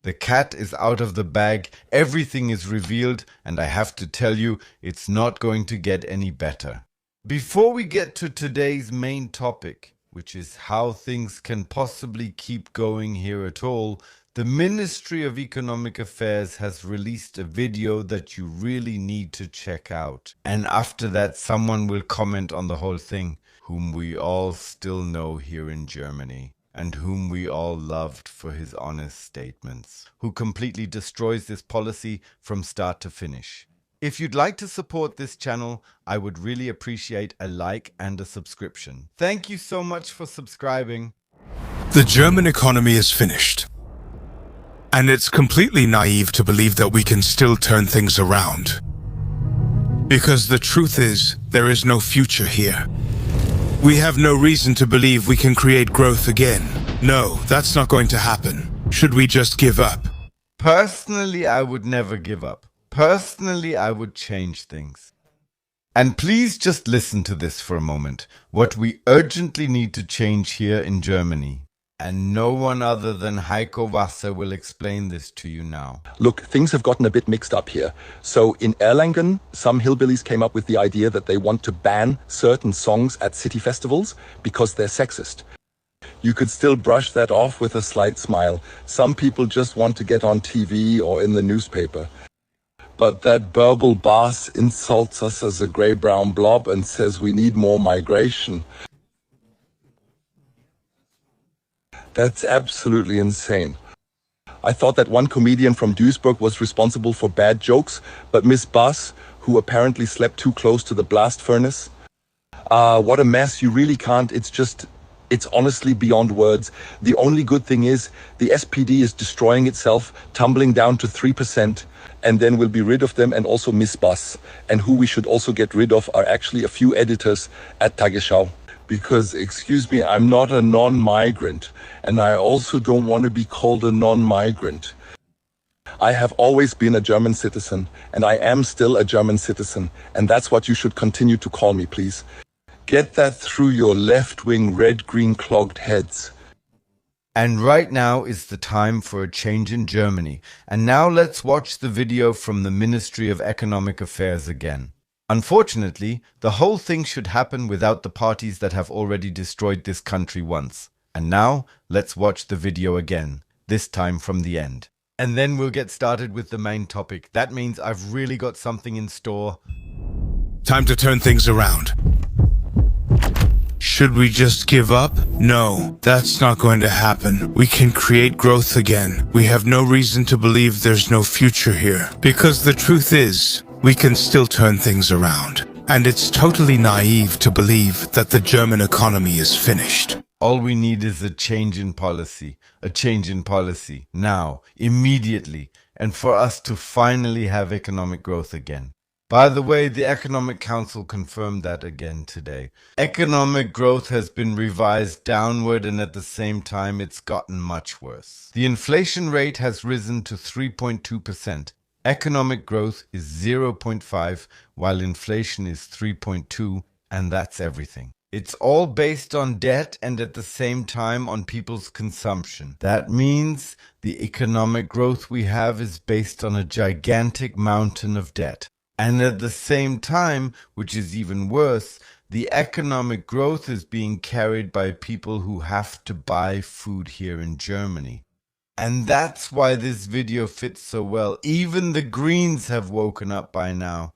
The cat is out of the bag, everything is revealed, and I have to tell you, it's not going to get any better. Before we get to today's main topic, which is how things can possibly keep going here at all, the Ministry of Economic Affairs has released a video that you really need to check out. And after that, someone will comment on the whole thing, whom we all still know here in Germany, and whom we all loved for his honest statements, who completely destroys this policy from start to finish. If you'd like to support this channel, I would really appreciate a like and a subscription. Thank you so much for subscribing. The German economy is finished. And it's completely naive to believe that we can still turn things around. Because the truth is, there is no future here. We have no reason to believe we can create growth again. No, that's not going to happen. Should we just give up? Personally, I would never give up. Personally, I would change things. And please just listen to this for a moment. What we urgently need to change here in Germany. And no one other than Heiko Wasser will explain this to you now. Look, things have gotten a bit mixed up here. So in Erlangen, some hillbillies came up with the idea that they want to ban certain songs at city festivals because they're sexist. You could still brush that off with a slight smile. Some people just want to get on TV or in the newspaper. But that burble bass insults us as a grey-brown blob and says we need more migration. That's absolutely insane. I thought that one comedian from Duisburg was responsible for bad jokes, but Miss Bass, who apparently slept too close to the blast furnace. What a mess, you really can't, it's honestly beyond words. The only good thing is, the SPD is destroying itself, tumbling down to 3%, and then we'll be rid of them and also Miss Bass. And who we should also get rid of are actually a few editors at Tagesschau. Because, excuse me, I'm not a non-migrant, and I also don't want to be called a non-migrant. I have always been a German citizen, and I am still a German citizen, and that's what you should continue to call me, please. Get that through your left-wing red-green clogged heads. And right now is the time for a change in Germany. And now let's watch the video from the Ministry of Economic Affairs again. Unfortunately, the whole thing should happen without the parties that have already destroyed this country once. And now, let's watch the video again, this time from the end. And then we'll get started with the main topic. That means I've really got something in store. Time to turn things around. Should we just give up? No, that's not going to happen. We can create growth again. We have no reason to believe there's no future here. Because the truth is, we can still turn things around. And it's totally naive to believe that the German economy is finished. All we need is a change in policy. A change in policy. Now, immediately. And for us to finally have economic growth again. By the way, the Economic Council confirmed that again today. Economic growth has been revised downward, and at the same time it's gotten much worse. The inflation rate has risen to 3.2%. Economic growth is 0.5, while inflation is 3.2, and that's everything. It's all based on debt and at the same time on people's consumption. That means the economic growth we have is based on a gigantic mountain of debt. And at the same time, which is even worse, the economic growth is being carried by people who have to buy food here in Germany. And that's why this video fits so well. Even the Greens have woken up by now.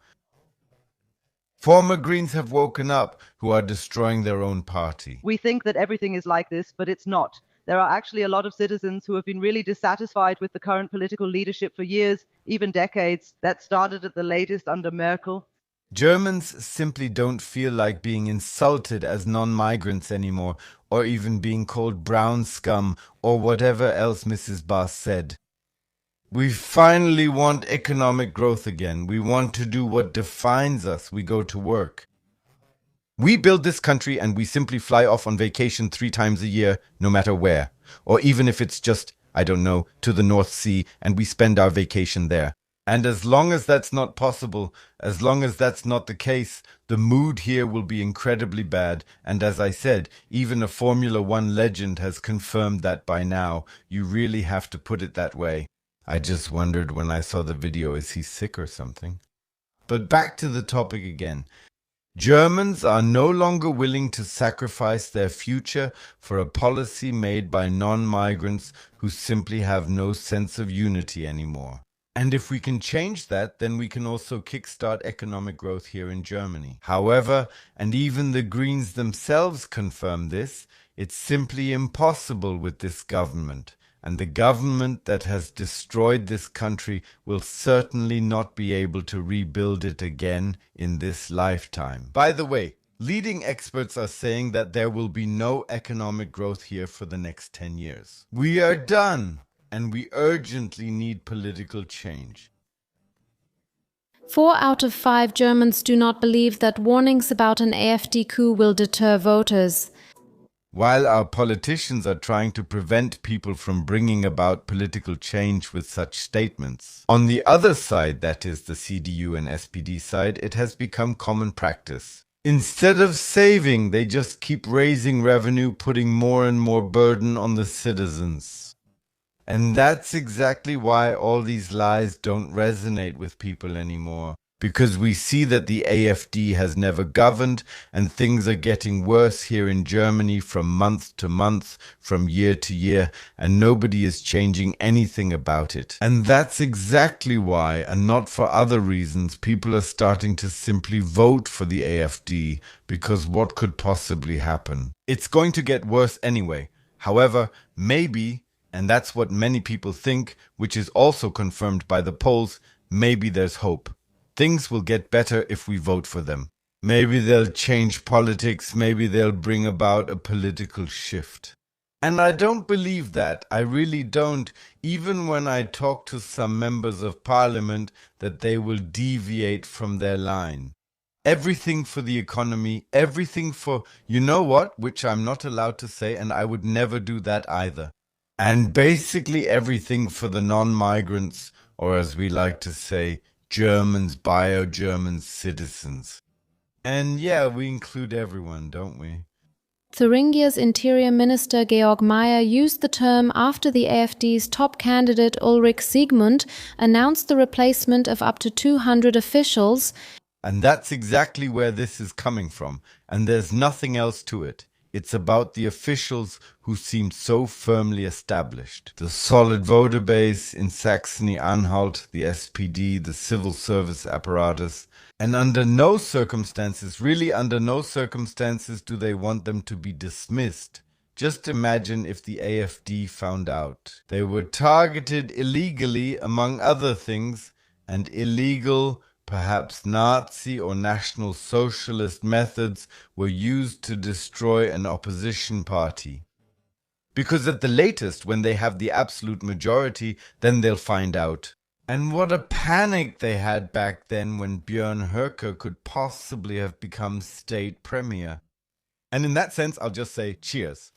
Former Greens have woken up who are destroying their own party. We think that everything is like this, but it's not. There are actually a lot of citizens who have been really dissatisfied with the current political leadership for years, even decades. That started at the latest under Merkel. Germans simply don't feel like being insulted as non-migrants anymore, or even being called brown scum, or whatever else Mrs. Bass said. We finally want economic growth again. We want to do what defines us. We go to work. We build this country and we simply fly off on vacation 3 times a year, no matter where. Or even if it's just, I don't know, to the North Sea, and we spend our vacation there. And as long as that's not possible, as long as that's not the case, the mood here will be incredibly bad. And as I said, even a Formula One legend has confirmed that by now. You really have to put it that way. I just wondered when I saw the video, is he sick or something? But back to the topic again. Germans are no longer willing to sacrifice their future for a policy made by non-migrants who simply have no sense of unity anymore. And if we can change that, then we can also kickstart economic growth here in Germany. However, and even the Greens themselves confirm this, it's simply impossible with this government. And the government that has destroyed this country will certainly not be able to rebuild it again in this lifetime. By the way, leading experts are saying that there will be no economic growth here for the next 10 years. We are done, and we urgently need political change. 4 out of 5 Germans do not believe that warnings about an AfD coup will deter voters. While our politicians are trying to prevent people from bringing about political change with such statements, on the other side, that is the CDU and SPD side, it has become common practice. Instead of saving, they just keep raising revenue, putting more and more burden on the citizens. And that's exactly why all these lies don't resonate with people anymore. Because we see that the AfD has never governed and things are getting worse here in Germany from month to month, from year to year, and nobody is changing anything about it. And that's exactly why, and not for other reasons, people are starting to simply vote for the AfD, because what could possibly happen? It's going to get worse anyway. However, maybe, and that's what many people think, which is also confirmed by the polls, maybe there's hope. Things will get better if we vote for them. Maybe they'll change politics, maybe they'll bring about a political shift. And I don't believe that, I really don't, even when I talk to some members of parliament that they will deviate from their line. Everything for the economy, everything for, you know what, which I'm not allowed to say, and I would never do that either. And basically everything for the non-migrants, or as we like to say, Germans, bio-German citizens. And yeah, we include everyone, don't we? Thuringia's Interior Minister Georg Mayer used the term after the AfD's top candidate Ulrich Siegmund announced the replacement of up to 200 officials. And that's exactly where this is coming from, and there's nothing else to it. It's about the officials who seem so firmly established. The solid voter base in Saxony-Anhalt, the SPD, the civil service apparatus. And under no circumstances, really under no circumstances do they want them to be dismissed. Just imagine if the AfD found out. They were targeted illegally, among other things, and illegal, perhaps Nazi or National Socialist methods were used to destroy an opposition party. Because at the latest, when they have the absolute majority, then they'll find out. And what a panic they had back then when Björn Höcke could possibly have become state premier. And in that sense, I'll just say cheers.